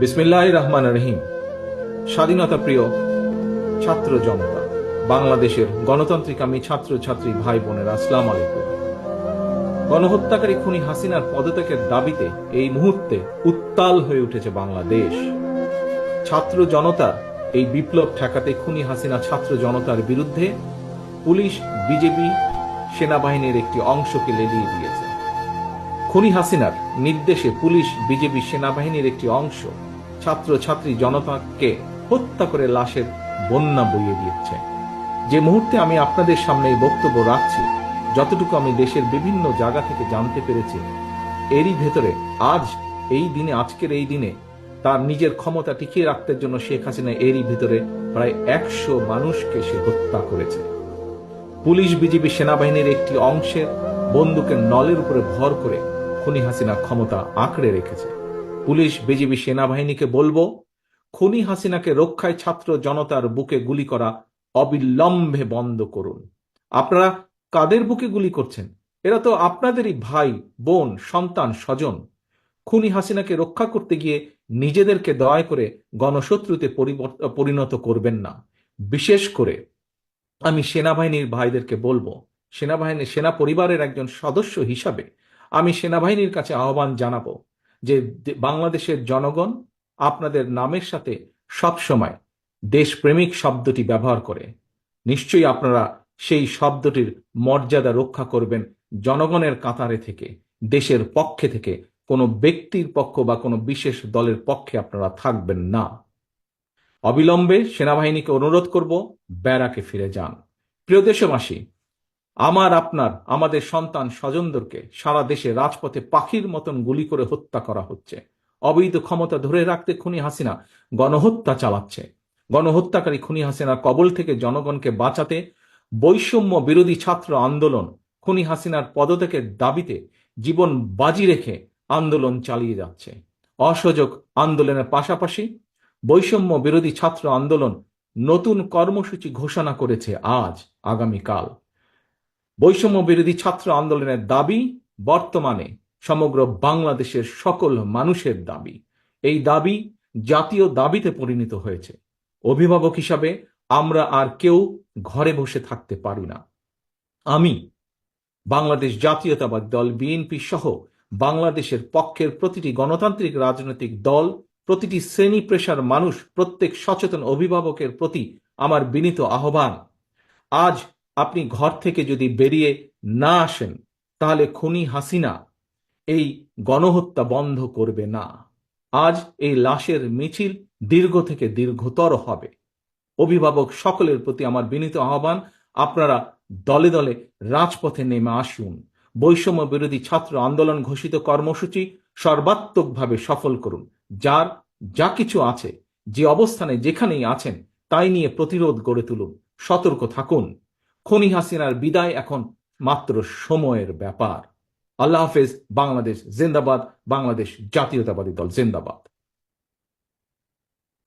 বিসমিল্লাহির রহমানির রহিম। স্বাধীনতা প্রিয় ছাত্র জনতা, বাংলাদেশের গণতান্ত্রিকামী ছাত্র ছাত্রী ভাই বোনেরা, আসসালামু আলাইকুম। গণহত্যাকারী খুনি হাসিনার পদত্যাগের দাবিতে এই মুহূর্তে উত্তাল হয়ে উঠেছে বাংলাদেশ। ছাত্র জনতা এই বিপ্লব ঠেকাতে খুনি হাসিনা ছাত্র জনতার বিরুদ্ধে পুলিশ, বিজেপি, সেনাবাহিনীর একটি অংশকে লেলিয়ে দিয়েছে। খুনি হাসিনার নির্দেশে পুলিশ, বিজেপি, সেনাবাহিনীর একটি অংশ ছাত্র ছাত্রী জনতাকে হত্যা করে লাশের বন্যা বইয়ে দিচ্ছে। যে মুহূর্তে আমি আপনাদের সামনে এই বক্তব্য রাখছি, যতটুকু আমি দেশের বিভিন্ন জায়গা থেকে জানতে পেরেছি, এরই ভেতরে আজকের এই দিনে তার নিজের ক্ষমতা টিকিয়ে রাখতে জন্য শেখ হাসিনা এরই ভিতরে প্রায় 100 মানুষকে সে হত্যা করেছে। পুলিশ, বিজেপি, সেনাবাহিনীর একটি অংশের বন্দুকের নলের উপরে ভর করে খুনি হাসিনা ক্ষমতা আঁকড়ে রেখেছে। পুলিশ, বিজেপি, সেনাবাহিনীকে বলবো, খুনি হাসিনাকে রক্ষায় ছাত্র জনতার বুকে গুলি করা অবিলম্বে বন্ধ করুন। আপনারা কাদের বুকে গুলি করছেন? এরা তো আপনাদেরই ভাই, বোন, সন্তান, স্বজন। খুনি হাসিনাকে রক্ষা করতে গিয়ে নিজেদেরকে দয়া করে গণশত্রুতে পরিণত করবেন না। বিশেষ করে আমি সেনাবাহিনীর ভাইদেরকে বলবো, সেনা পরিবারের একজন সদস্য হিসাবে আমি সেনাবাহিনীর কাছে আহ্বান জানাবো যে বাংলাদেশের জনগণ আপনাদের নামের সাথে সবসময় দেশপ্রেমিক শব্দটি ব্যবহার করে। নিশ্চয়ই আপনারা সেই শব্দটির মর্যাদা রক্ষা করবেন। জনগণের কাতারে থেকে, দেশের পক্ষে থেকে, কোনো ব্যক্তির পক্ষ বা কোনো বিশেষ দলের পক্ষে আপনারা থাকবেন না। অবিলম্বে সেনাবাহিনীকে অনুরোধ করব, ব্যারাকে ফিরে যান। প্রিয় দেশবাসী, আমাদের সন্তান স্বজনদেরকে সারা দেশে রাজপথে পাখির মতন গুলি করে হত্যা করা হচ্ছে। অবৈধ ক্ষমতা ধরে রাখতে খুনি হাসিনা গণহত্যা চালাচ্ছে। গণহত্যাকারী খুনি হাসিনার কবল থেকে জনগণকে বাঁচাতে বৈষম্য বিরোধী ছাত্র আন্দোলন খুনি হাসিনার পদত্যাগের দাবিতে জীবন বাজি রেখে আন্দোলন চালিয়ে যাচ্ছে। অসহযোগ আন্দোলনের পাশাপাশি বৈষম্য বিরোধী ছাত্র আন্দোলন নতুন কর্মসূচি ঘোষণা করেছে আগামীকাল। বৈষম্য বিরোধী ছাত্র আন্দোলনের দাবি বর্তমানে সমগ্র বাংলাদেশের সকল মানুষের দাবি। এই দাবি জাতীয় দাবিতে পরিণত হয়েছে। অভিভাবক হিসাবে আমরা আর কেউ ঘরে বসে থাকতে পারি না। আমি বাংলাদেশ জাতীয়তাবাদী দল বিএনপি সহ বাংলাদেশের পক্ষের প্রতিটি গণতান্ত্রিক রাজনৈতিক দল, প্রতিটি শ্রেণী পেশার মানুষ, প্রত্যেক সচেতন অভিভাবকের প্রতি আমার বিনীত আহ্বান, আজ আপনি ঘর থেকে যদি বেরিয়ে না আসেন, তাহলে খুনি হাসিনা এই গণহত্যা বন্ধ করবে না। আজ এই লাশের মিছিল দীর্ঘ থেকে দীর্ঘতর হবে। অভিভাবক সকলের প্রতি আমার বিনীত আহ্বান, আপনারা দলে দলে রাজপথে নেমে আসুন। বৈষম্য বিরোধী ছাত্র আন্দোলন ঘোষিত কর্মসূচি সর্বাত্মকভাবে সফল করুন। যার যা কিছু আছে, যে অবস্থানে যেখানেই আছেন, তাই নিয়ে প্রতিরোধ গড়ে তুলুন। সতর্ক থাকুন। খুনি হাসিনার বিদায় এখন মাত্র সময়ের ব্যাপার। আল্লাহ হাফেজ। বাংলাদেশ জিন্দাবাদ। বাংলাদেশ জাতীয়তাবাদী দল জিন্দাবাদ।